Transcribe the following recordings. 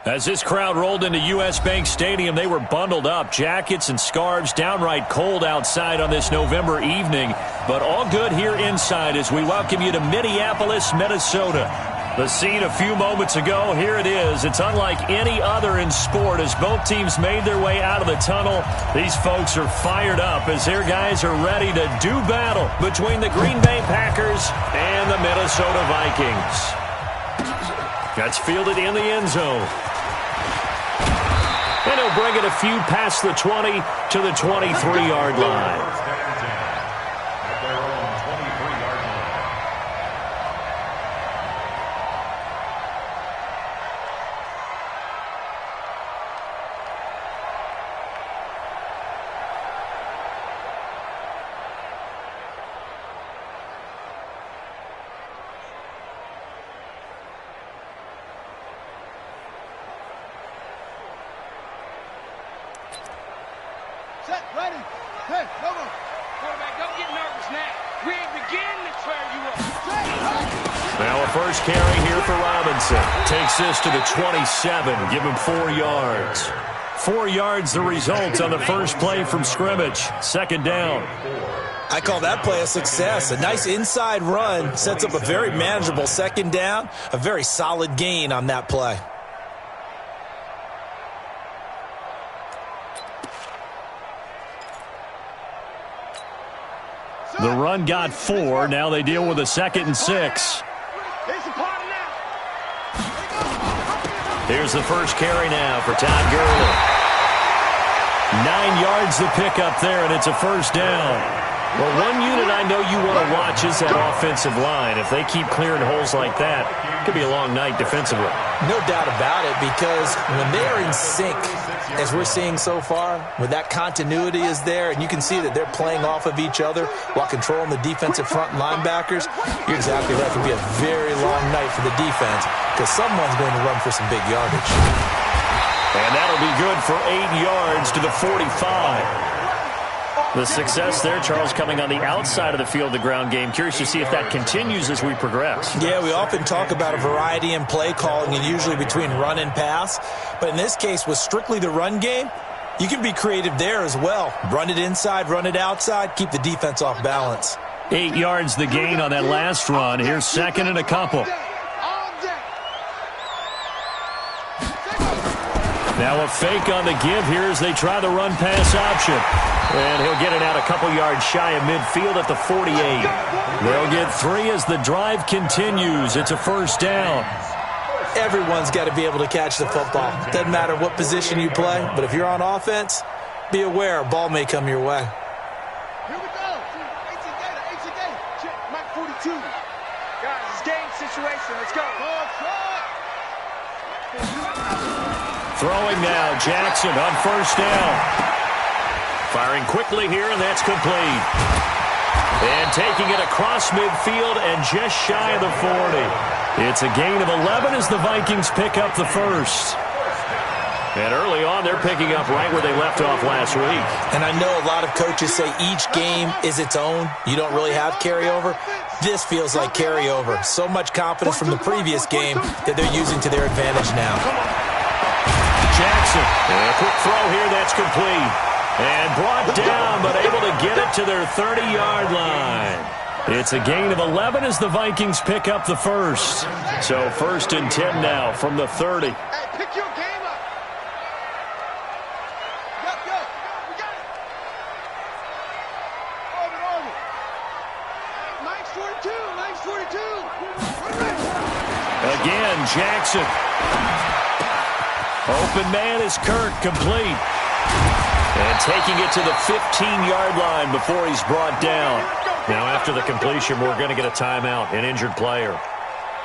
As this crowd rolled into U.S. Bank Stadium, they were bundled up, jackets and scarves, downright cold outside on this November evening. But all good here inside as we welcome you to Minneapolis, Minnesota. The scene a few moments ago, here it is. It's unlike any other in sport as both teams made their way out of the tunnel. These folks are fired up as their guys are ready to do battle between the Green Bay Packers and the Minnesota Vikings. That's fielded in the end zone. And he'll bring it a few past the 20 to the 23-yard line. Ready. Hey, come on. Quarterback, don't get nervous now. We ain't beginning to tear you up. Now a first carry here for Robinson. Takes this to the 27. Give him 4 yards. 4 yards the result on the first play from scrimmage. Second down. I call that play a success. A nice inside run sets up a very manageable second down. A very solid gain on that play. The run got 4. Now they deal with a 2nd and 6. Here's the first carry now for Todd Gurley. 9 yards to pick up there, and it's a first down. Well, one unit I know you want to watch is that offensive line. If they keep clearing holes like that, it could be a long night defensively. No doubt about it, because when they are in sync, as we're seeing so far, when that continuity is there, and you can see that they're playing off of each other while controlling the defensive front linebackers, you're exactly right. It could be a very long night for the defense because someone's going to run for some big yardage. And that'll be good for 8 yards to the 45. The success there, Charles, coming on the outside of the field, the ground game. Curious to see if that continues as we progress. Yeah, we often talk about a variety in play calling and usually between run and pass. But in this case, with strictly the run game, you can be creative there as well. Run it inside, run it outside, keep the defense off balance. 8 yards the gain on that last run. Here's second and a couple. Now a fake on the give here as they try the run-pass option. And he'll get it out a couple yards shy of midfield at the 48. They'll get 3 as the drive continues. It's a first down. Everyone's got to be able to catch the football. Doesn't matter what position you play, but if you're on offense, be aware a ball may come your way. Here we go. 18 data. Check, Mike 42. Guys, it's game situation. Let's go. Throwing now, Jackson on first down. Firing quickly here, and that's complete. And taking it across midfield and just shy of the 40. It's a gain of 11 as the Vikings pick up the first. And early on, they're picking up right where they left off last week. And I know a lot of coaches say each game is its own. You don't really have carryover. This feels like carryover. So much confidence from the previous game that they're using to their advantage now. Jackson, and a quick throw here, that's complete. And brought down, but able to get it to their 30-yard line. It's a gain of 11 as the Vikings pick up the first. So first and 10 now from the 30. Hey, pick your game up. Go. We got it. Orbit. Mike's 42. Again, Jackson. Open man is Kirk, complete. And taking it to the 15-yard line before he's brought down. Now after the completion, we're going to get a timeout, an injured player.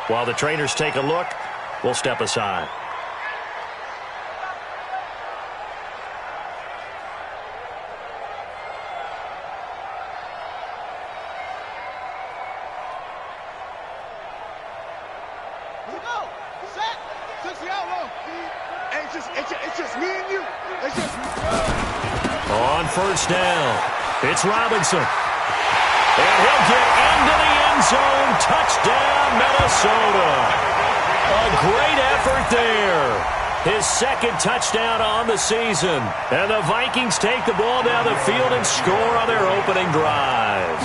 While the trainers take a look, we'll step aside. Here we go. Set. 60 out low. Hey, it's just me and you. It's just me. On first down, it's Robinson. And he'll get into the end zone. Touchdown, Minnesota. A great effort there. his second touchdown on the season. And the Vikings take the ball down the field and score on their opening drive.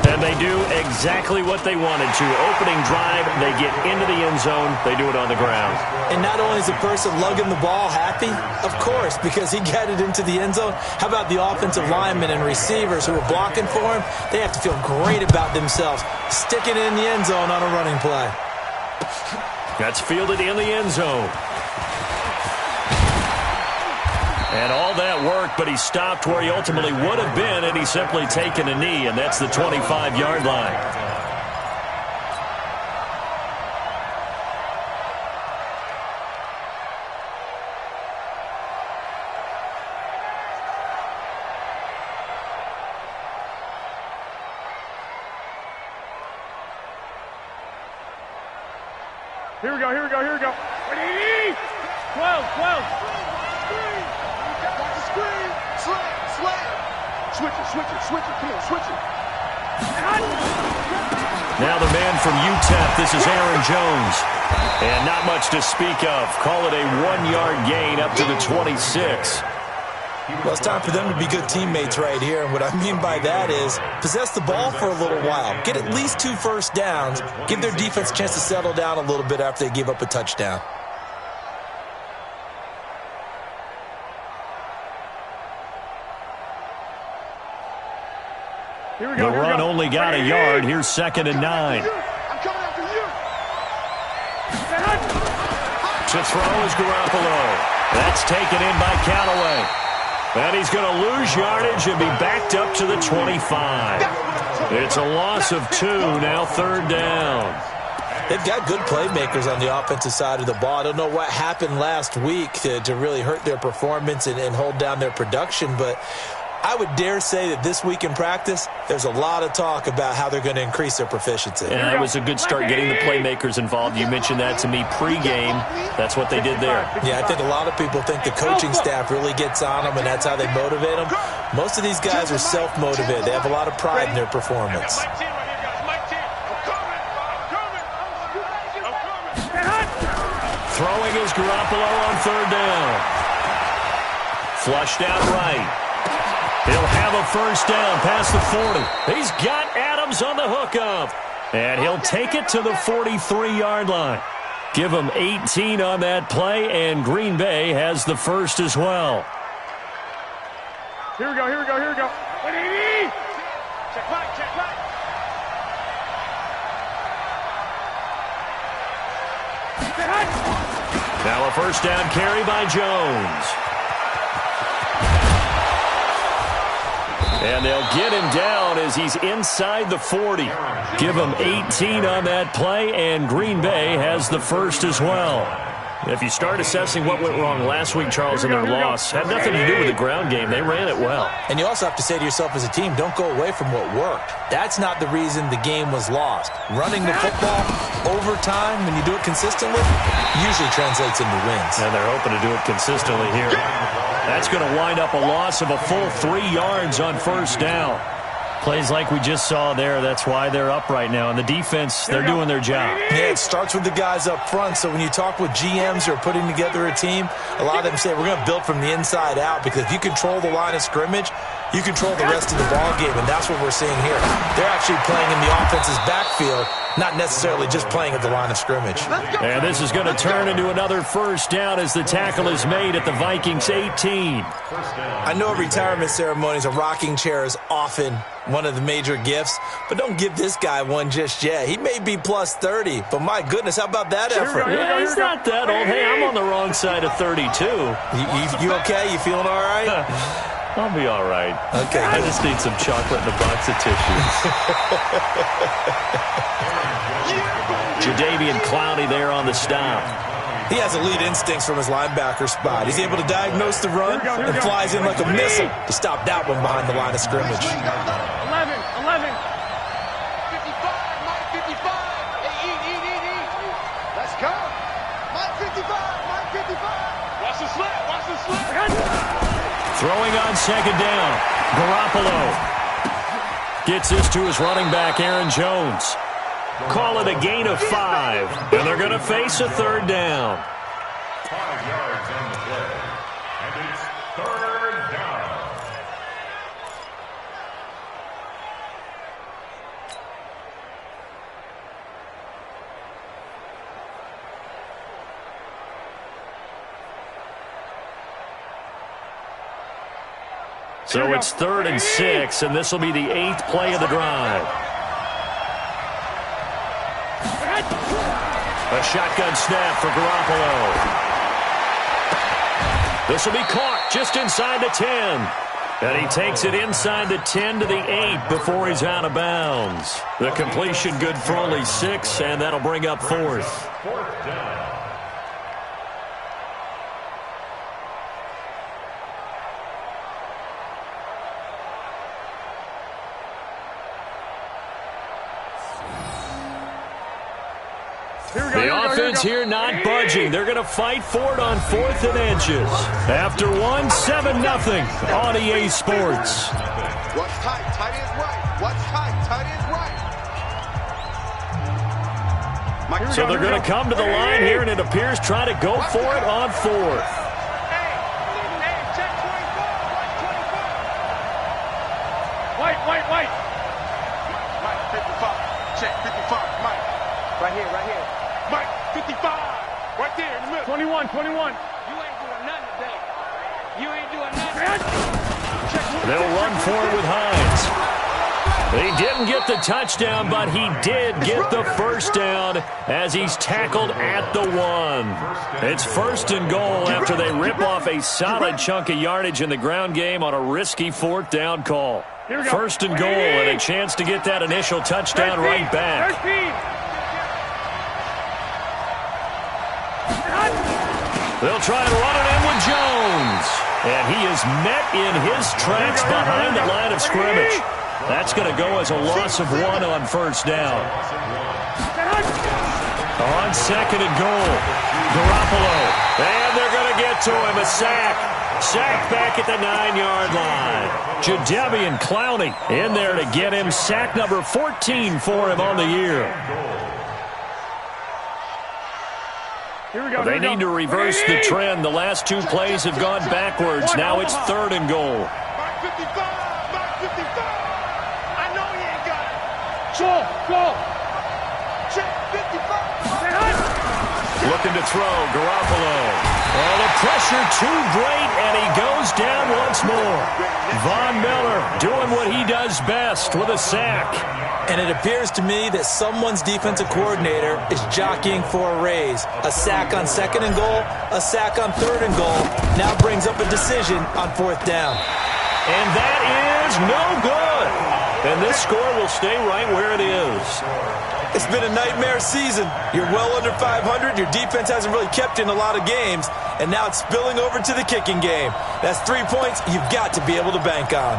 And they do exactly what they wanted to. Opening drive, they get into the end zone. They do it on the ground. And not only is the person lugging the ball happy, of course, because he got it into the end zone. How about the offensive linemen and receivers who are blocking for him? They have to feel great about themselves, sticking it in the end zone on a running play. That's fielded in the end zone. And all that worked, but he stopped where he ultimately would have been had he simply taken a knee, and that's the 25-yard line. Here we go, here we go, here we go. 12. Watch the screen. Slant. Switch it. Come on, switch it. Now the man from UTEP, this is Aaron Jones. And not much to speak of. Call it a 1-yard gain up to the 26. Well, it's time for them to be good teammates right here. And what I mean by that is possess the ball for a little while. Get at least 2 first downs. Give their defense a chance to settle down a little bit after they give up a touchdown. Here we go. The run only got a yard. Here's 2nd and 9. I'm coming after you. To throw is Garoppolo. That's taken in by Callaway. And he's going to lose yardage and be backed up to the 25. It's a loss of 2, now 3rd down. They've got good playmakers on the offensive side of the ball. I don't know what happened last week to really hurt their performance and hold down their production, but I would dare say that this week in practice, there's a lot of talk about how they're going to increase their proficiency. And that was a good start getting the playmakers involved. You mentioned that to me pregame. That's what they did there. Yeah, I think a lot of people think the coaching staff really gets on them, and that's how they motivate them. Most of these guys are self-motivated. They have a lot of pride in their performance. Throwing is Garoppolo on 3rd down. Flushed out right. He'll have a first down past the 40. He's got Adams on the hookup. And he'll take it to the 43-yard line. Give him 18 on that play, and Green Bay has the first as well. Here we go. Check right. Now a first down carry by Jones. And they'll get him down as he's inside the 40. Give him 18 on that play, and Green Bay has the first as well. If you start assessing what went wrong last week, Charles, in their loss, had nothing to do with the ground game. They ran it well. And you also have to say to yourself as a team, don't go away from what worked. That's not the reason the game was lost. Running the football over time, when you do it consistently, usually translates into wins. And they're hoping to do it consistently here. That's going to wind up a loss of a full 3 yards on first down. Plays like we just saw there, that's why they're up right now. And the defense, they're doing their job. Yeah, it starts with the guys up front. So when you talk with GMs who are putting together a team, a lot of them say we're going to build from the inside out, because if you control the line of scrimmage, you control the rest of the ball game, and that's what we're seeing here. They're actually playing in the offense's backfield, not necessarily just playing at the line of scrimmage. And this is going to turn into another first down as the tackle is made at the Vikings 18. I know retirement ceremonies, a rocking chair is often one of the major gifts, but don't give this guy one just yet. He may be plus 30, but my goodness, how about that effort? Yeah, he's not that old. Hey, I'm on the wrong side of 32. You okay? You feeling all right? I'll be all right. Okay. I just need some chocolate and a box of tissues. Jadeveon Clowney there on the stop. He has elite instincts from his linebacker spot. He's able to diagnose the run and flies in like a missile to stop that one behind the line of scrimmage. 11. 55. Mike 55. Hey, eat. Let's go. Mike 55. Watch the slip. Throwing on second down. Garoppolo gets this to his running back, Aaron Jones. Call it a gain of 5, and they're going to face a third down. 5 yards on the play. And it's 3rd down. So it's 3rd and 6, and this will be the 8th play of the drive. A shotgun snap for Garoppolo. This will be caught just inside the 10. And he takes it inside the 10 to the 8 before he's out of bounds. The completion good for only 6, and that'll bring up 4th. 4th down. The offense here not budging. They're going to fight for it on 4th and inches. After 1, 7-0 on EA Sports. Watch tight. Tight is right. Watch tight. Tight is right. So they're going to come to the line here, and it appears try to go for it on 4th. White. Mike, 55. Check, 55. Mike. Right here. Mike, 55. Right there in the middle. 21. You ain't doing nothing today. You ain't doing nothing. They'll run for it with Hines. He didn't get the touchdown, but he did get the first down as he's tackled at the 1. It's 1st and goal after they rip off a solid chunk of yardage in the ground game on a risky 4th down call. 1st and goal and a chance to get that initial touchdown right back. They'll try and run it in with Jones. And he is met in his tracks behind the line of scrimmage. That's going to go as a loss of 1 on 1st down. On 2nd and goal, Garoppolo. And they're going to get to him, a sack. Sack back at the 9-yard line. Jadeveon Clowney in there to get him. Sack number 14 for him on the year. They need to reverse the trend. The last 2 plays have gone backwards. Now it's 3rd and goal. Mike 55. I know he ain't got it. Go. Check, 55. Looking to throw, Garoppolo. Oh, the pressure too great, and he goes down once more. Von Miller doing what he does best with a sack. And it appears to me that someone's defensive coordinator is jockeying for a raise. A sack on 2nd and goal, a sack on 3rd and goal. Now brings up a decision on 4th down. And that is no good. And this score will stay right where it is. It's been a nightmare season. You're well under 500. Your defense hasn't really kept in a lot of games. And now it's spilling over to the kicking game. That's 3 points you've got to be able to bank on.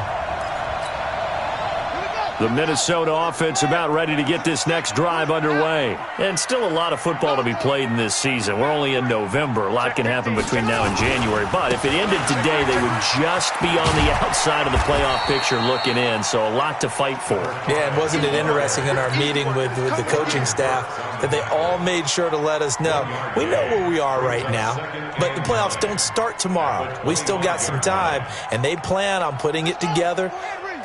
The Minnesota offense about ready to get this next drive underway. And still a lot of football to be played in this season. We're only in November. A lot can happen between now and January. But if it ended today, they would just be on the outside of the playoff picture looking in. So a lot to fight for. Yeah, and wasn't it interesting in our meeting with the coaching staff that they all made sure to let us know, we know where we are right now, but the playoffs don't start tomorrow. We still got some time, and they plan on putting it together,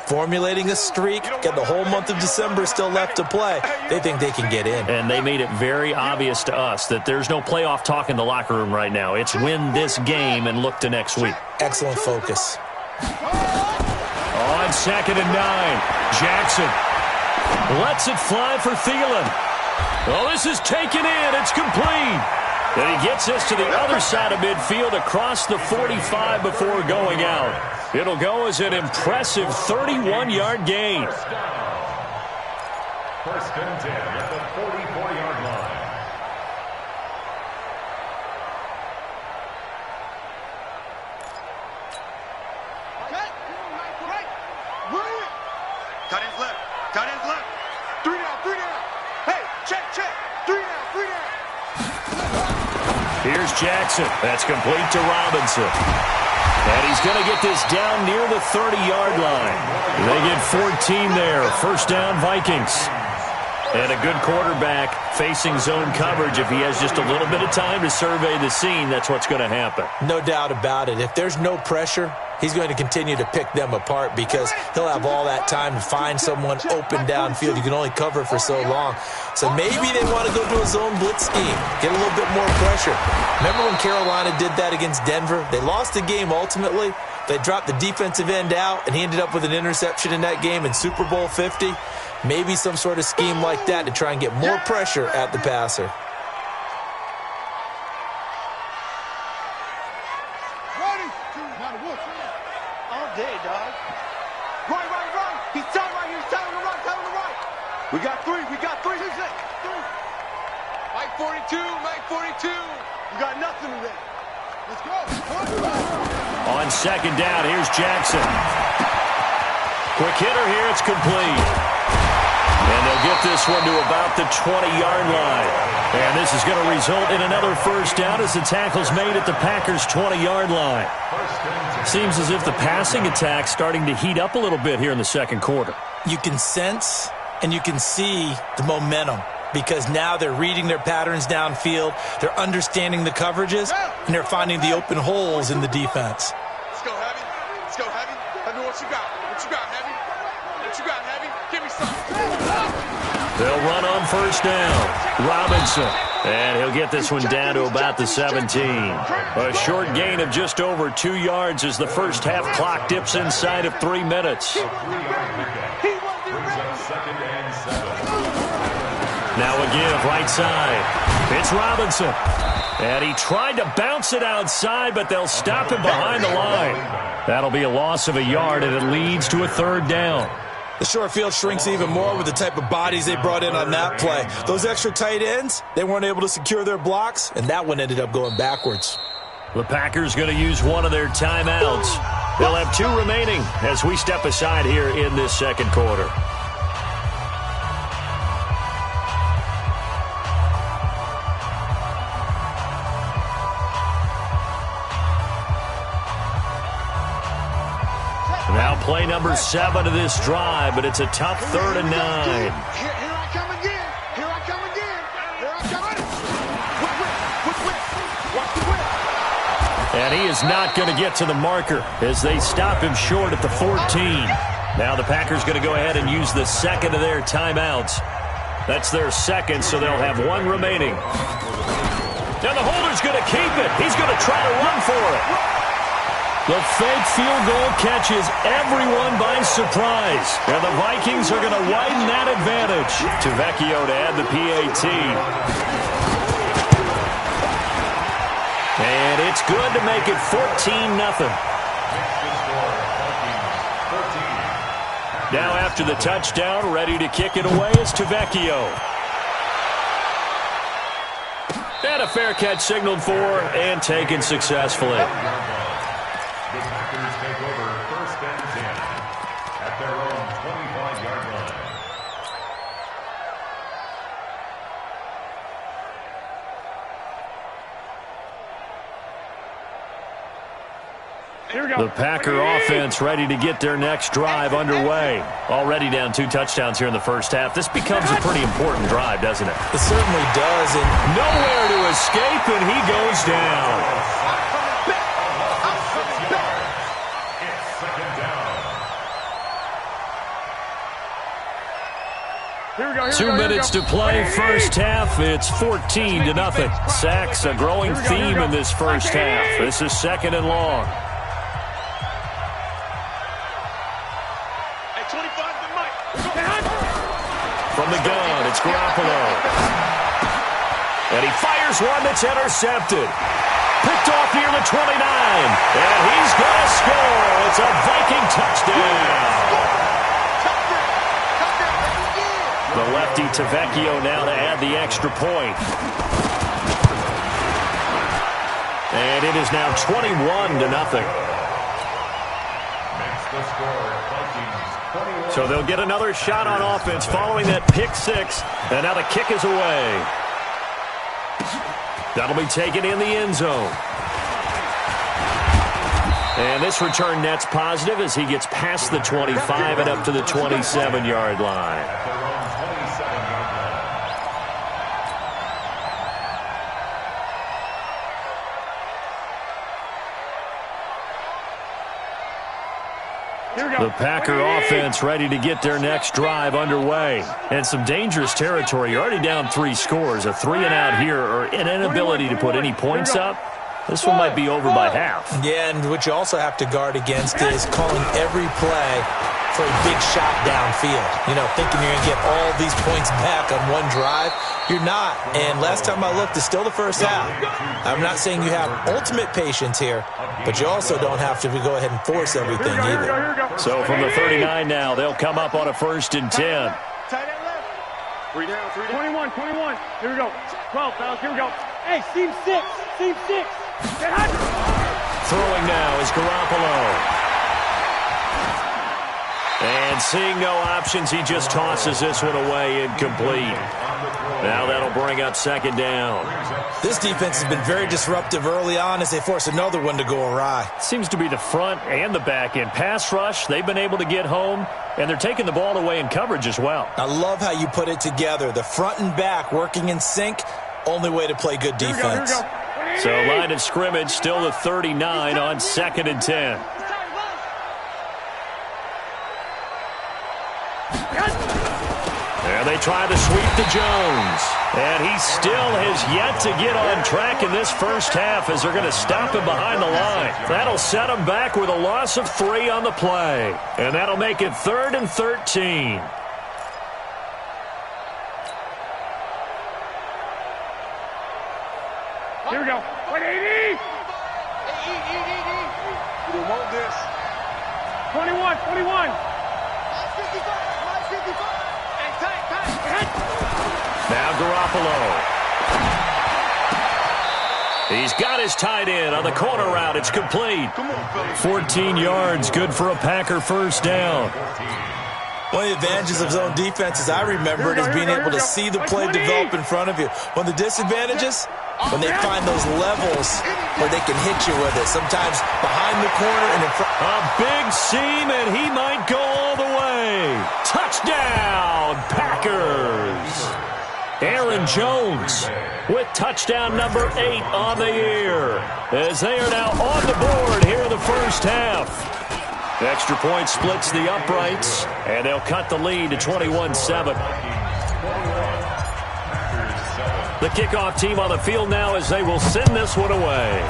formulating a streak, got the whole month of December still left to play. They think they can get in. And they made it very obvious to us that there's no playoff talk in the locker room right now. It's win this game and look to next week. Excellent focus. On 2nd and 9, Jackson lets it fly for Thielen. Oh, this is taken in. It's complete. And he gets us to the other side of midfield across the 45 before going out. It'll go as an impressive 31-yard gain. 1st and 10 at the 44-yard line. Cut his left. 3 down. Hey, check. 3 down. Here's Jackson. That's complete to Robinson. And he's going to get this down near the 30-yard line. They get 14 there. 1st down, Vikings. And a good quarterback facing zone coverage. If he has just a little bit of time to survey the scene, that's what's going to happen. No doubt about it. If there's no pressure, he's going to continue to pick them apart because he'll have all that time to find someone open downfield. You can only cover for so long. So maybe they want to go to a zone blitz scheme, get a little bit more pressure. Remember when Carolina did that against Denver? They lost the game ultimately. They dropped the defensive end out, and he ended up with an interception in that game in Super Bowl 50. Maybe some sort of scheme like that to try and get more pressure at the passer. All day, dog. Right. He's telling right here. He's telling the right. We got three. Mike 42. We got nothing today. Let's go. On second down, here's Jackson. Quick hitter here. It's complete. And they'll get this one to about the 20-yard line. And this is going to result in another first down as the tackle's made at the Packers' 20-yard line. Seems as if the passing attack's starting to heat up a little bit here in the second quarter. You can sense and you can see the momentum because now they're reading their patterns downfield, they're understanding the coverages, and they're finding the open holes in the defense. Let's go, Heavy. Let me what you got. Heavy? Give me something. They'll run on first down. Robinson. And he'll get this one down to about the 17. A short gain of just over 2 yards as the first half clock dips inside of 3 minutes. Now a give right side. It's Robinson. And he tried to bounce it outside, but they'll stop him behind the line. That'll be a loss of a yard, and it leads to a third down. The short field shrinks even more with the type of bodies they brought in on that play. Those extra tight ends, they weren't able to secure their blocks, and that one ended up going backwards. The Packers going to use one of their timeouts. They'll have 2 remaining as we step aside here in this second quarter. Now play number 7 of this drive, but it's a tough 3rd and 9. Here I come again. Watch the whip. And he is not going to get to the marker as they stop him short at the 14. Now the Packers going to go ahead and use the second of their timeouts. That's their second, so they'll have 1 remaining. Now the holder's going to keep it. He's going to try to run for it. The fake field goal catches everyone by surprise. And the Vikings are going to widen that advantage. Tavecchio to add the PAT. And it's good to make it 14-0. Now after the touchdown, ready to kick it away is Tavecchio. And a fair catch signaled for and taken successfully. The Packers take over 1st and 10 at their own 25-yard line. Here we go. The Packer offense ready to get their next drive underway. Already down 2 touchdowns here in the first half. This becomes a pretty important drive, doesn't it? It certainly does. And nowhere to escape, and he goes down. Here we go. 2 minutes to play first half. It's 14-0. Sacks a growing theme in this first half. This is 2nd and long. Hey, 25 to Mike. From the gun, it's Garoppolo. And he fires one that's intercepted. Picked off near the 29. And he's going to score. It's a Viking touchdown. The lefty Tavecchio now to add the extra point. And it is now 21-0. So they'll get another shot on offense following that pick 6. And now the kick is away. That'll be taken in the end zone. And this return net's positive as he gets past the 25 and up to the 27-yard line. The Packer offense ready to get their next drive underway. And some dangerous territory. You're already down 3 scores. A 3-and-out here or an inability to put any points up. This one might be over by half. Yeah, and what you also have to guard against is calling every play for a big shot downfield. You know, thinking you're going to get all these points back on one drive. You're not. And last time I looked, it's still the first half. I'm not saying you have ultimate patience here, but you also don't have to go ahead and force everything either. So from the 39 now, they'll come up on a 1st and 10. Tight end left. 3 down, 3 down. 21. Here we go. 12, fellas. Here we go. Hey, seam 6. Seam 6. Get hot. Throwing now is Garoppolo. And seeing no options, he just tosses this one away incomplete. Now that'll bring up 2nd down. This defense has been very disruptive early on as they force another one to go awry. Seems to be the front and the back end. Pass rush, they've been able to get home, and they're taking the ball away in coverage as well. I love how you put it together. The front and back working in sync, only way to play good defense. Here we go. So line of scrimmage still the 39 on 2nd and 10. And they try to sweep to Jones. And he still has yet to get on track in this first half as they're going to stop him behind the line. That'll set him back with a loss of 3 on the play. And that'll make it 3rd and 13. Here we go. 180. We want this. 21. Now Garoppolo. He's got his tight end on the corner route. It's complete. 14 yards, good for a Packer 1st down. One of the advantages of zone defense, as I remember it, is being able to see the play develop in front of you. One of the disadvantages, when they find those levels where they can hit you with it, sometimes behind the corner and in front. A big seam, and he might go all the way. Touchdown, Packers. Aaron Jones with touchdown number 8 on the year, as they are now on the board here in the first half. Extra point splits the uprights, and they'll cut the lead to 21-7. The kickoff team on the field now as they will send this one away.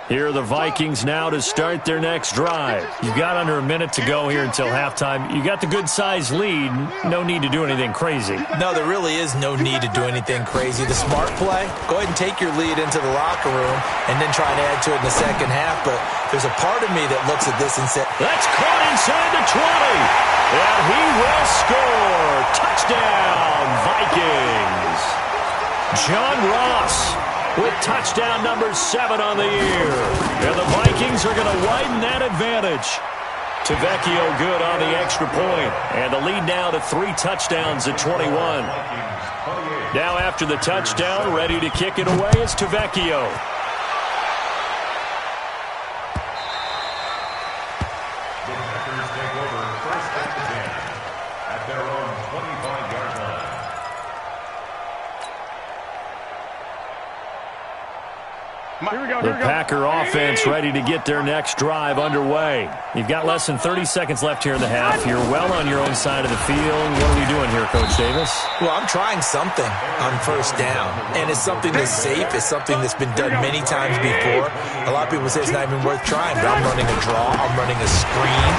Here are the Vikings now to start their next drive. You've got under a minute to go here until halftime. You got the good-sized lead. No need to do anything crazy. No, there really is no need to do anything crazy. The smart play, go ahead and take your lead into the locker room and then try and add to it in the second half. But there's a part of me that looks at this and says, that's caught inside the 20. And he will score. Touchdown, Vikings. John Ross with touchdown number 7 on the year. And the Vikings are going to widen that advantage. Tavecchio good on the extra point. And the lead now to 3 touchdowns at 21. Now after the touchdown, ready to kick it away is Tavecchio. The Packers take over 1st and 10 at their own 25-yard line. The Packer offense ready to get their next drive underway. You've got less than 30 seconds left here in the half. You're well on your own side of the field. What are we doing here, Coach Davis? Well, I'm trying something on 1st down, and it's something that's safe. It's something that's been done many times before. A lot of people say it's not even worth trying, but I'm running a draw. I'm running a screen.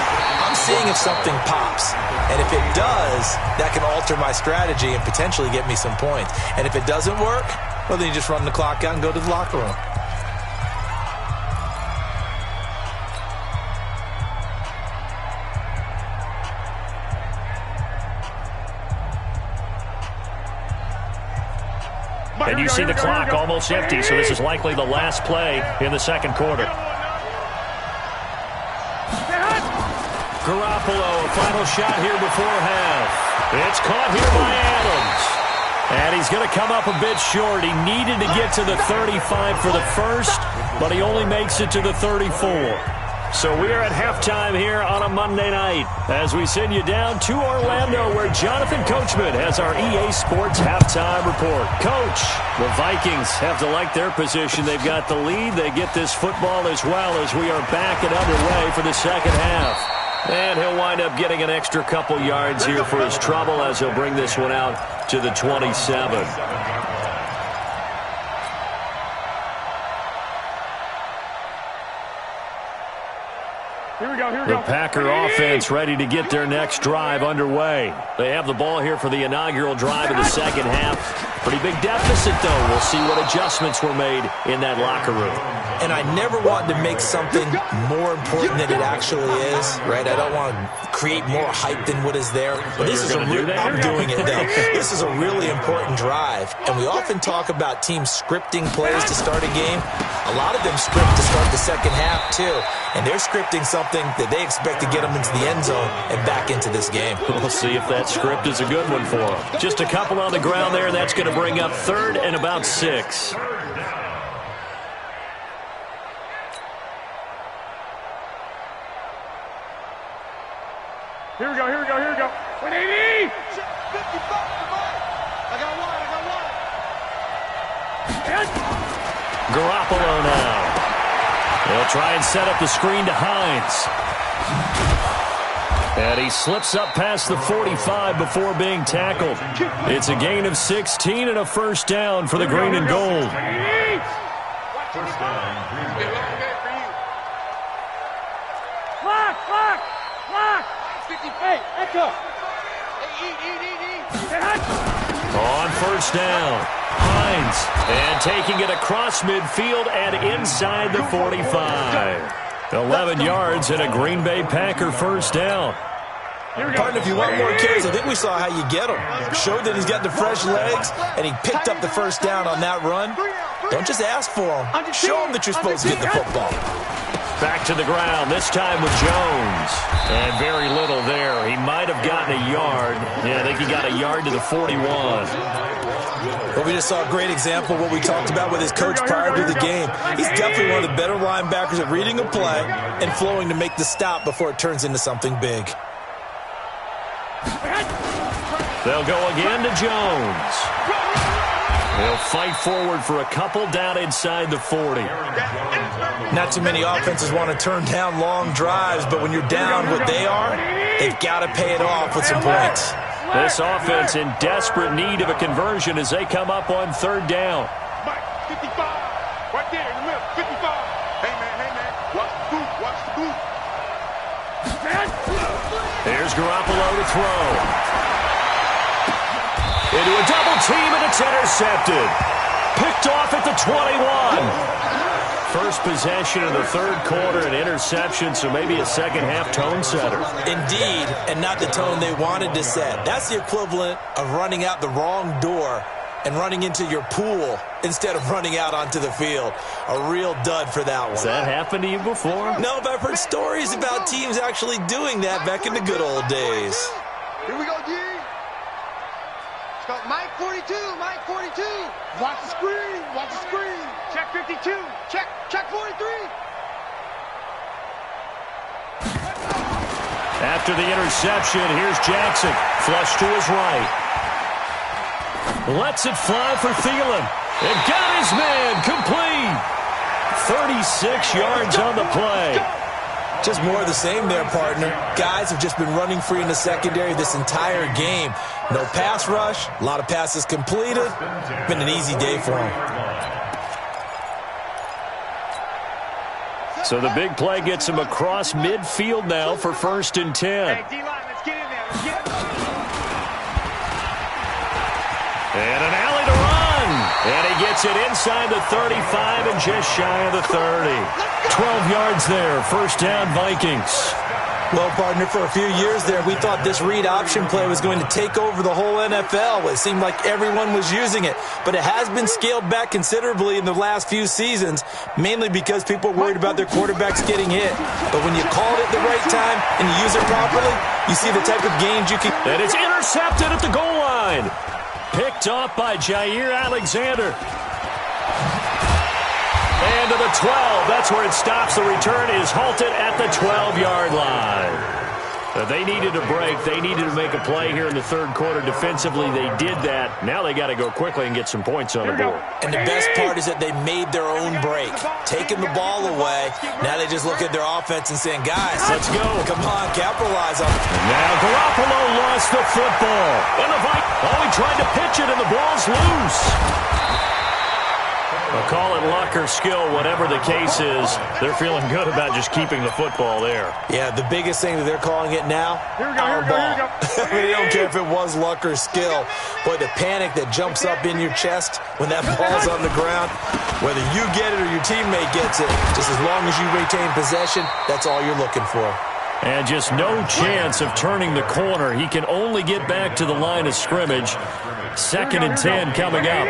I'm seeing if something pops, and if it does, that can alter my strategy and potentially get me some points. And if it doesn't work, well, then you just run the clock out and go to the locker room. And you see the clock almost empty, so this is likely the last play in the second quarter. Garoppolo, a final shot here before half. It's caught here by Adams. And And he's going to come up a bit short. He needed to get to the 35 for the first, but he only makes it to the 34. So we are at halftime here on a Monday night as we send you down to Orlando where Jonathan Coachman has our EA Sports halftime report. Coach, the Vikings have to like their position. They've got the lead. They get this football as well as we are back and underway for the second half. And he'll wind up getting an extra couple yards here for his trouble as he'll bring this one out to the 27. The Packer offense ready to get their next drive underway. They have the ball here for the inaugural drive of the second half. Pretty big deficit, though. We'll see what adjustments were made in that locker room. And I never want to make something more important than it actually is, right? I don't want to create more hype than what is there. But this is I'm doing it, though. This is a really important drive. And we often talk about teams scripting plays to start a game. A lot of them script to start the second half, too. And they're scripting something that they expect to get them into the end zone and back into this game. We'll see if that script is a good one for them. Just a couple on the ground there. That's going to bring up 3rd and about 6. Here we go. 180! 55! I got one. Garoppolo now. They'll try and set up the screen to Hines. And he slips up past the 45 before being tackled. It's a gain of 16 and a first down for the green and gold. First down, Green Bay. Clock! 58, echo. On first down, Hines. And taking it across midfield and inside the 45. 11 yards and a Green Bay Packer first down. Partner, if you want more carries, I think we saw how you get him. Showed that he's got the fresh legs, and he picked up the first down on that run. Don't just ask for him. Show him that you're supposed to get the football. Back to the ground, this time with Jones. And very little there. He might have gotten a yard. Yeah, I think he got a yard to the 41. Well, we just saw a great example of what we talked about with his coach prior to the game. He's definitely one of the better linebackers at reading a play and flowing to make the stop before it turns into something big. They'll go again to Jones. They'll fight forward for a couple down inside the 40. Not too many offenses want to turn down long drives, but when you're down what they are, they've got to pay it off with some points. This offense in desperate need of a conversion as they come up on 3rd down. Mike, 55. Right there in the middle, 55. Hey, man. Watch the boot. There's Garoppolo to throw. Into a double team, and it's intercepted. Picked off at the 21. First possession of the 3rd quarter, an interception, so maybe a second-half tone setter. Indeed, and not the tone they wanted to set. That's the equivalent of running out the wrong door and running into your pool instead of running out onto the field. A real dud for that one. Has that happened to you before? No, but I've heard stories about teams actually doing that back in the good old days. Here we go, D. Mike 42. Watch the screen. Check 52. Check 43. After the interception, here's Jackson. Flush to his right. Lets it fly for Thielen. And got his man complete. 36 yards on the play. Just more of the same there, partner. Guys have just been running free in the secondary this entire game. No pass rush, a lot of passes completed. Been an easy day for them. So the big play gets him across midfield now for 1st and 10. Hey, D-line, let's get in there. And an alley to run. And he gets it inside the 35 and just shy of the 30. 12 yards there. First down, Vikings. Well, partner, for a few years there, we thought this read option play was going to take over the whole NFL. It seemed like everyone was using it, but it has been scaled back considerably in the last few seasons, mainly because people are worried about their quarterbacks getting hit. But when you call it at the right time and you use it properly, you see the type of gains you can... And it's intercepted at the goal line. Picked off by Jair Alexander. And to the 12. That's where it stops. The return is halted at the 12-yard line. They needed a break. They needed to make a play here in the third quarter. Defensively, they did that. Now they got to go quickly and get some points on the board. And the best part is that they made their own break, taking the ball away. Now they just look at their offense and saying, guys, let's go. Come on, capitalize on it. Now Garoppolo lost the football. And the he tried to pitch it, and the ball's loose. They'll call it luck or skill, whatever the case is. They're feeling good about just keeping the football there. Yeah, the biggest thing that they're calling it now, our ball. They don't care if it was luck or skill. Boy, the panic that jumps up in your chest when that ball's on the ground, whether you get it or your teammate gets it, just as long as you retain possession, that's all you're looking for. And just no chance of turning the corner. He can only get back to the line of scrimmage. 2nd and 10 coming up.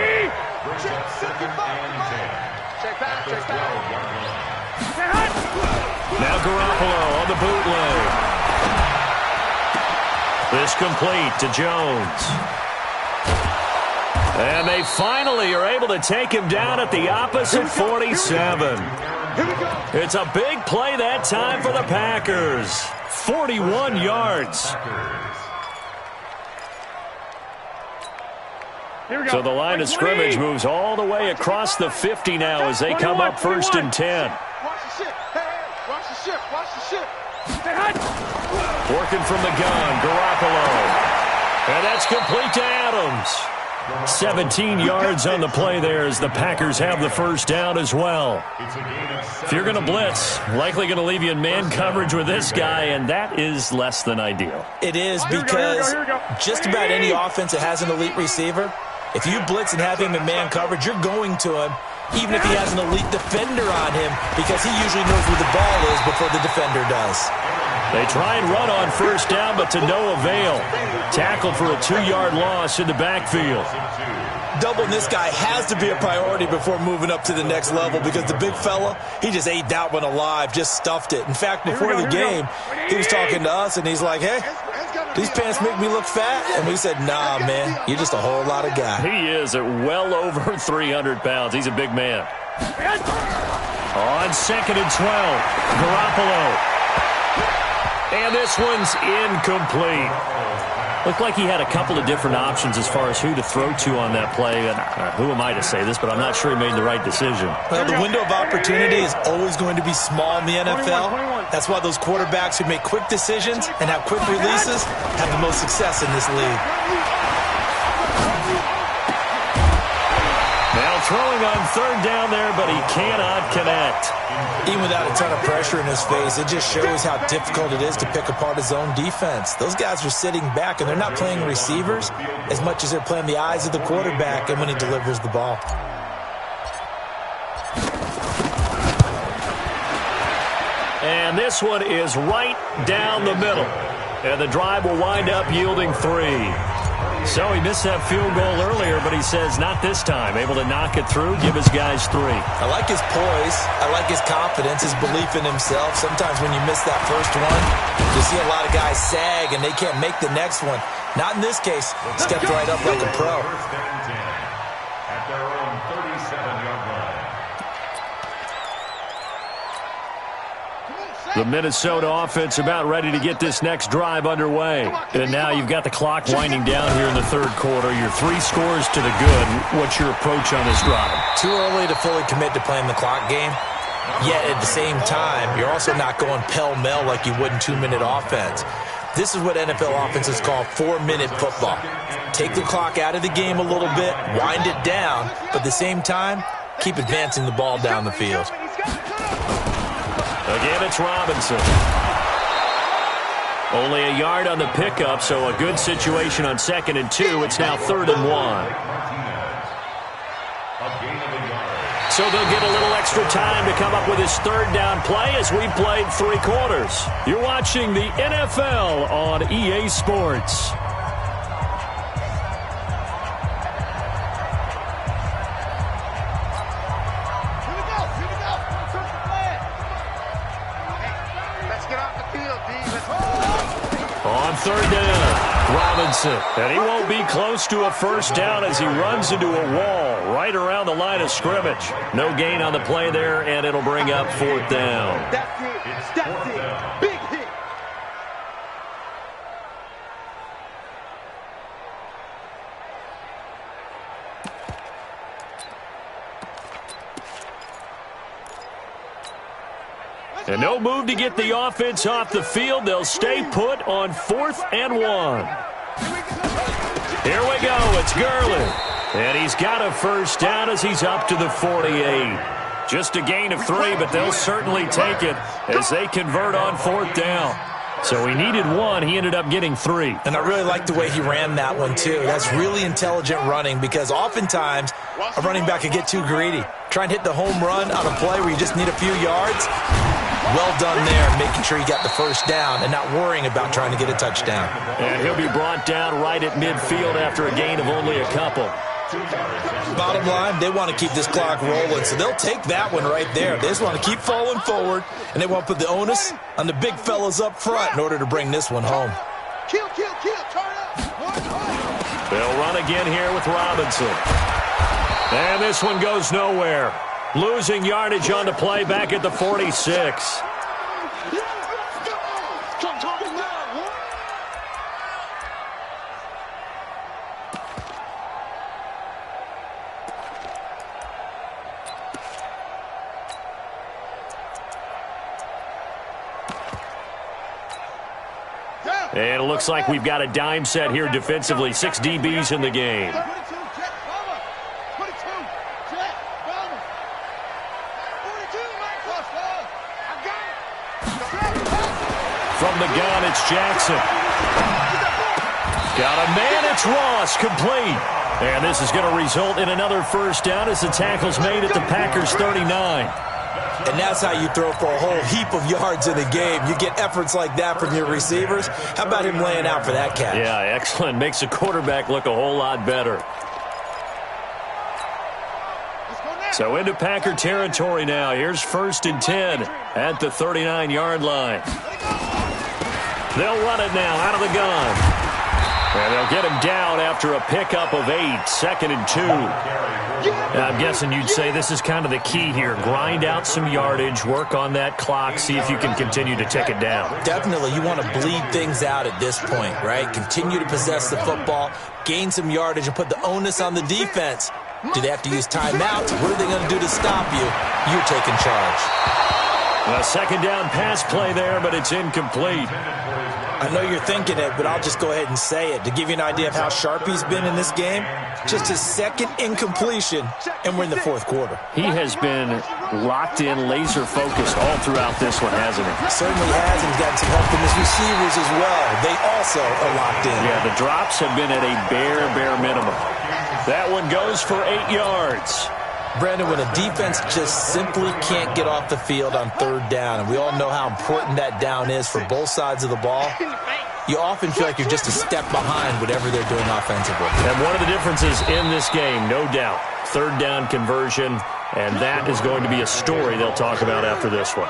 Now Garoppolo on the bootleg. This complete to Jones. And they finally are able to take him down at the opposite 47. It's a big play that time for the Packers. 41 yards. So the line of scrimmage moves all the way across the 50 now as they come up 1st and 10. Watch the ship. Hey, watch the ship. Watch the ship. Working from the gun, Garoppolo. And that's complete to Adams. 17 yards on the play there as the Packers have the first down as well. If you're going to blitz, likely going to leave you in man coverage with this guy, and that is less than ideal. It is because just about any offense that has an elite receiver, if you blitz and have him in man coverage, you're going to him, even if he has an elite defender on him, because he usually knows where the ball is before the defender does. They try and run on first down, but to no avail. Tackled for a 2-yard loss in the backfield. Doubling this guy has to be a priority before moving up to the next level because the big fella, he just ate that one alive, just stuffed it. In fact, before the game, he was talking to us, and he's like, hey, these pants make me look fat? And we said, nah, man, you're just a whole lot of guy. He is at well over 300 pounds. He's a big man. On 2nd and 12, Garoppolo. And this one's incomplete. Looked like he had a couple of different options as far as who to throw to on that play. And who am I to say this, but I'm not sure he made the right decision. Well, the window of opportunity is always going to be small in the NFL. That's why those quarterbacks who make quick decisions and have quick releases have the most success in this league. Now throwing on 3rd down there, but he cannot connect. Even without a ton of pressure in his face, it just shows how difficult it is to pick apart his own defense. Those guys are sitting back, and they're not playing receivers as much as they're playing the eyes of the quarterback and when he delivers the ball. And this one is right down the middle. And the drive will wind up yielding 3. So he missed that field goal earlier, but he says not this time. Able to knock it through, give his guys 3. I like his poise. I like his confidence, his belief in himself. Sometimes when you miss that first one, you see a lot of guys sag and they can't make the next one. Not in this case. Stepped right up like a pro. At their own 37-yard line. The Minnesota offense about ready to get this next drive underway. And now you've got the clock winding down here in the third quarter. You're 3 scores to the good. What's your approach on this drive? Too early to fully commit to playing the clock game. Yet at the same time, you're also not going pell-mell like you would in 2-minute offense. This is what NFL offenses call 4-minute football. Take the clock out of the game a little bit, wind it down, but at the same time, keep advancing the ball down the field. Again, it's Robinson. Only a yard on the pickup, so a good situation on 2nd and 2. It's now 3rd and 1. So they'll get a little extra time to come up with his 3rd down play as we played 3 quarters. You're watching the NFL on EA Sports. On 3rd down. Robinson, and he won't be close to a first down as he runs into a wall right around the line of scrimmage. No gain on the play there, and it'll bring up fourth down. That's it. That's it. Big hit. And no move to get the offense off the field. They'll stay put on 4th and 1. Here we go. It's Gurley. And he's got a first down as he's up to the 48. Just a gain of 3, but they'll certainly take it as they convert on 4th down. So he needed 1. He ended up getting 3. And I really like the way he ran that one, too. That's really intelligent running because oftentimes a running back can get too greedy. Try and hit the home run on a play where you just need a few yards. Well done there, making sure he got the first down and not worrying about trying to get a touchdown. And he'll be brought down right at midfield after a gain of only a couple. Bottom line, they want to keep this clock rolling, so they'll take that one right there. They just want to keep falling forward, and they want to put the onus on the big fellas up front in order to bring this one home. Kill, kill, kill. Turn up. They'll run again here with Robinson. And this one goes nowhere. Losing yardage on the play back at the 46. And it looks like we've got a dime set here defensively. 6 DBs in the game. From the gun, it's Jackson. Got a man, it's Ross, complete. And this is going to result in another first down as the tackle's made at the Packers' 39. And that's how you throw for a whole heap of yards in a game. You get efforts like that from your receivers. How about him laying out for that catch? Yeah, excellent. Makes the quarterback look a whole lot better. So into Packer territory now. Here's 1st and 10 at the 39-yard line. They'll run it now out of the gun. And they'll get him down after a pickup of 8, 2nd and 2. I'm guessing you'd say this is kind of the key here. Grind out some yardage, work on that clock, see if you can continue to tick it down. Definitely, you want to bleed things out at this point, right? Continue to possess the football, gain some yardage, and put the onus on the defense. Do they have to use timeouts? What are they going to do to stop you? You're taking charge. A 2nd down pass play there, but it's incomplete. I know you're thinking it, but I'll just go ahead and say it. To give you an idea of how sharp he's been in this game, just his 2nd incompletion, and we're in the 4th quarter. He has been locked in, laser-focused all throughout this one, hasn't he? Certainly has, and he's gotten some help from his receivers as well. They also are locked in. Yeah, the drops have been at a bare minimum. That one goes for 8 yards. Brandon, when a defense just simply can't get off the field on 3rd down, and we all know how important that down is for both sides of the ball, you often feel like you're just a step behind whatever they're doing offensively. And one of the differences in this game, no doubt, 3rd down conversion, and that is going to be a story they'll talk about after this one.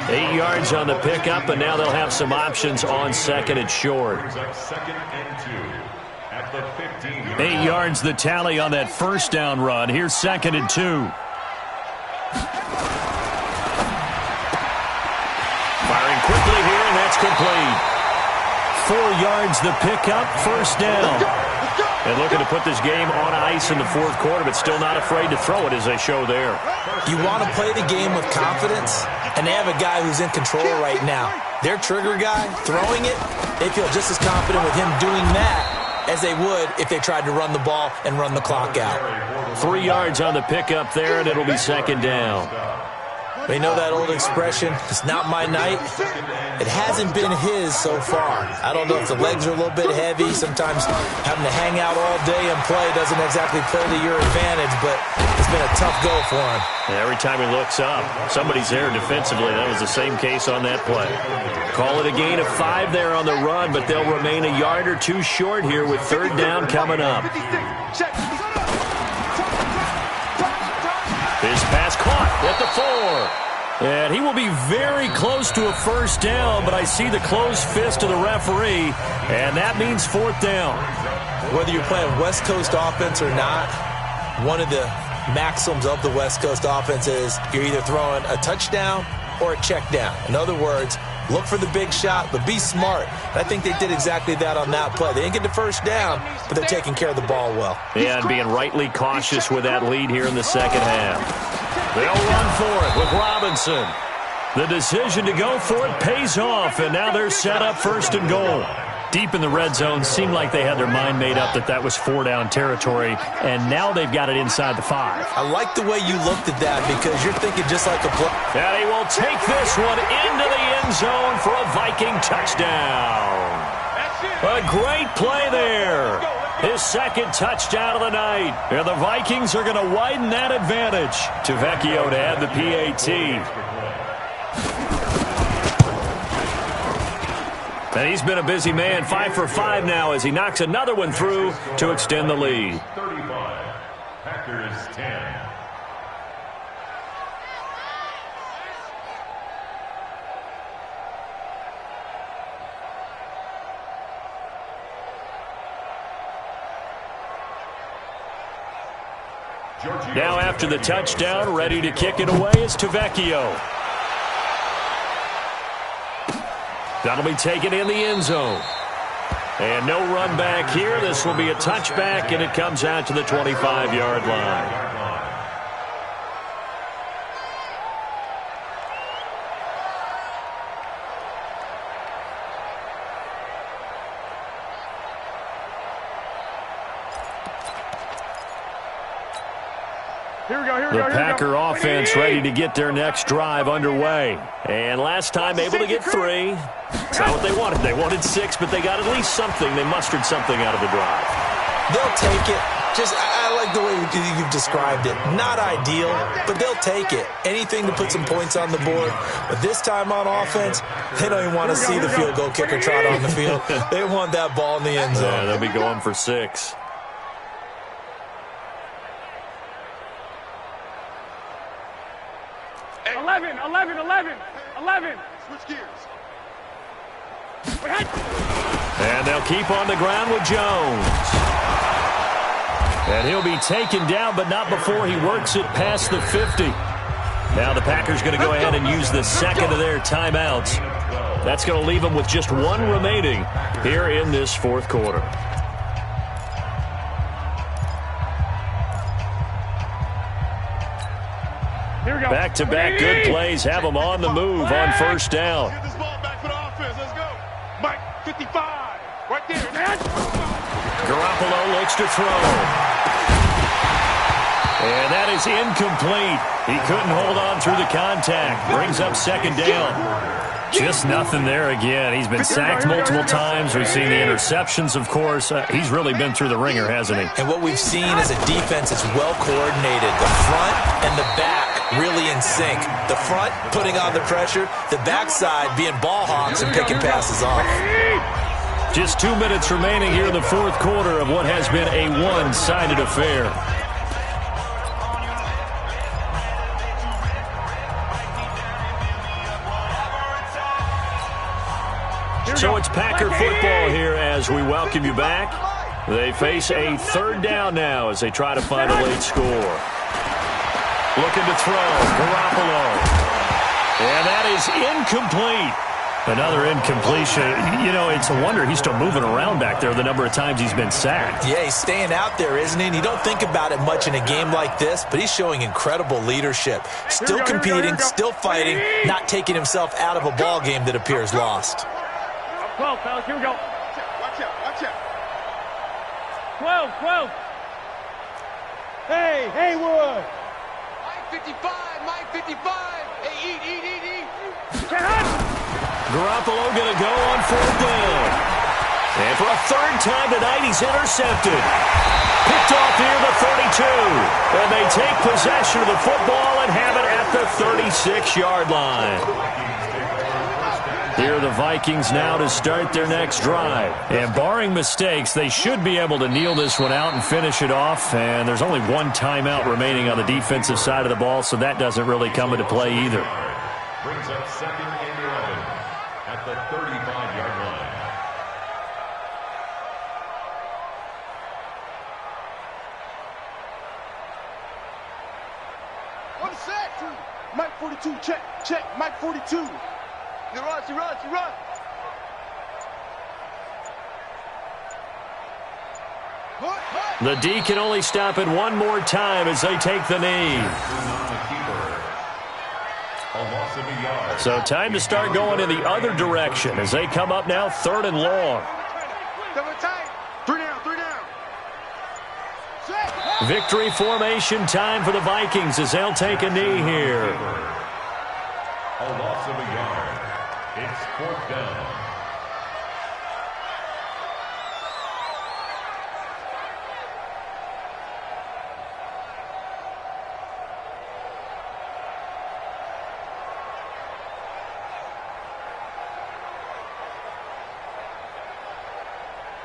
8 yards on the pickup, and now they'll have some options on 2nd and short. 8 yards the tally on that first down run. Here's 2nd and 2. Firing quickly here, and that's complete. 4 yards the pickup, first down. And looking to put this game on ice in the 4th quarter, but still not afraid to throw it as they show there. You want to play the game with confidence, and they have a guy who's in control right now. Their trigger guy, throwing it, they feel just as confident with him doing that as they would if they tried to run the ball and run the clock out. 3 yards on the pickup there, and it'll be 2nd down. They know that old expression, it's not my night. It hasn't been his so far. I don't know if the legs are a little bit heavy. Sometimes having to hang out all day and play doesn't exactly play to your advantage, but it's been a tough go for him. And every time he looks up, somebody's there defensively. That was the same case on that play. Call it a gain of 5 there on the run, but they'll remain a yard or 2 short here with 3rd down coming up. His pass caught at the 4. And he will be very close to a first down, but I see the closed fist of the referee, and that means fourth down. Whether you're playing West Coast offense or not, one of the maxims of the West Coast offense is you're either throwing a touchdown or a check down. In other words, look for the big shot, but be smart. And I think they did exactly that on that play. They didn't get the first down, but they're taking care of the ball well. And being rightly cautious with that lead here in the second half. They'll run for it with Robinson. The decision to go for it pays off, and now they're set up first and goal. Deep in the red zone, seemed like they had their mind made up that was four-down territory, and now they've got it inside the 5. I like the way you looked at that because you're thinking just like a play. And he will take this one into the end zone for a Viking touchdown. A great play there. His second touchdown of the night. And the Vikings are going to widen that advantage. To Vecchio to add the PAT. And he's been a busy man, 5 for 5 now as he knocks another one through to extend the lead. 35, Packers 10. Now after the touchdown, ready to kick it away is Vecchio. That'll be taken in the end zone. And no run back here. This will be a touchback, and it comes out to the 25-yard line. The Packer offense ready to get their next drive underway. And last time able to get 3. That's not what they wanted. They wanted 6, but they got at least something. They mustered something out of the drive. They'll take it. I like the way you've described it. Not ideal, but they'll take it. Anything to put some points on the board. But this time on offense, they don't even want to see the field goal kicker trot on the field. They want that ball in the end zone. Yeah, they'll be going for 6. Switch gears. And they'll keep on the ground with Jones. And he'll be taken down, but not before he works it past the 50. Now the Packers going to go ahead and use the second of their timeouts. That's going to leave them with just 1 remaining here in this fourth quarter. Back-to-back good plays have them on the move on first down. Get this ball back for the offense. Let's go. Mike, 55. Right there, man. Garoppolo looks to throw. And that is incomplete. He couldn't hold on through the contact. Brings up second down. Just nothing there again. He's been sacked multiple times. We've seen the interceptions, of course. He's really been through the ringer, hasn't he? And what we've seen is a defense that's well coordinated. The front and the back really in sync. The front putting on the pressure. The backside being ball hawks and picking passes off. Just 2 minutes remaining here in the fourth quarter of what has been a one-sided affair. So it's Packer football here as we welcome you back. They face a third down now as they try to find a late score. Looking to throw, Garoppolo. And that is incomplete. Another incompletion. You know, it's a wonder he's still moving around back there the number of times he's been sacked. Yeah, he's staying out there, isn't he? And you don't think about it much in a game like this, but he's showing incredible leadership. Still competing, still fighting, not taking himself out of a ball game that appears lost. 12, fellas, here we go. Watch out, watch out. 12. Hey, Haywood. Mike 55. Hey, eat. Garoppolo going to go on fourth down. And for a third time tonight, he's intercepted. Picked off near the 32. And they take possession of the football and have it at the 36-yard line. Here are the Vikings now to start their next drive. And barring mistakes, they should be able to kneel this one out and finish it off. And there's only 1 timeout remaining on the defensive side of the ball, so that doesn't really come into play either. brings up 2nd and 11 at the 35-yard line. On the set. Mike 42, check, Mike 42. He runs. The D can only stop it one more time as they take the knee. So time to start going in the other direction as they come up now 3rd and long. Three down. Victory formation time for the Vikings as they'll take a knee here. A loss of a yard. It's 4th down.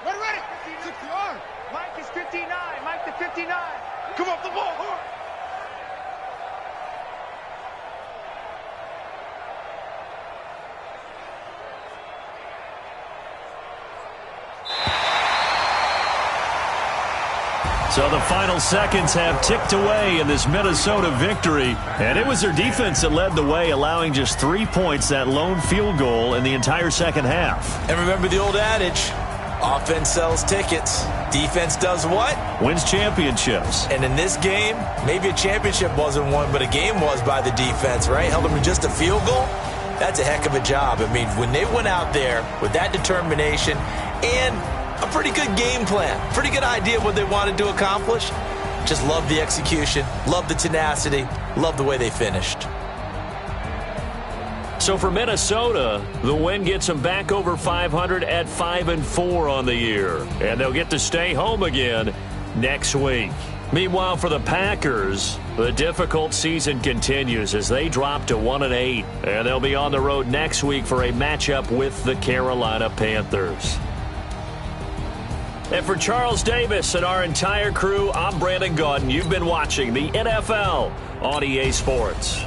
Ready. 6-yard. Mike is 59. Mike to 59. Come off the ball. Hard. So the final seconds have ticked away in this Minnesota victory. And it was their defense that led the way, allowing just 3 points, that lone field goal in the entire second half. And remember the old adage, offense sells tickets. Defense does what? Wins championships. And in this game, maybe a championship wasn't won, but a game was by the defense, right? Held them to just a field goal. That's a heck of a job. I mean, when they went out there with that determination and a pretty good game plan, pretty good idea of what they wanted to accomplish, just love the execution, love the tenacity, love the way they finished. So for Minnesota, the win gets them back over 500 at 5-4 on the year. And they'll get to stay home again next week. Meanwhile, for the Packers, the difficult season continues as they drop to 1-8. And they'll be on the road next week for a matchup with the Carolina Panthers. And for Charles Davis and our entire crew, I'm Brandon Gaudin. You've been watching the NFL on EA Sports.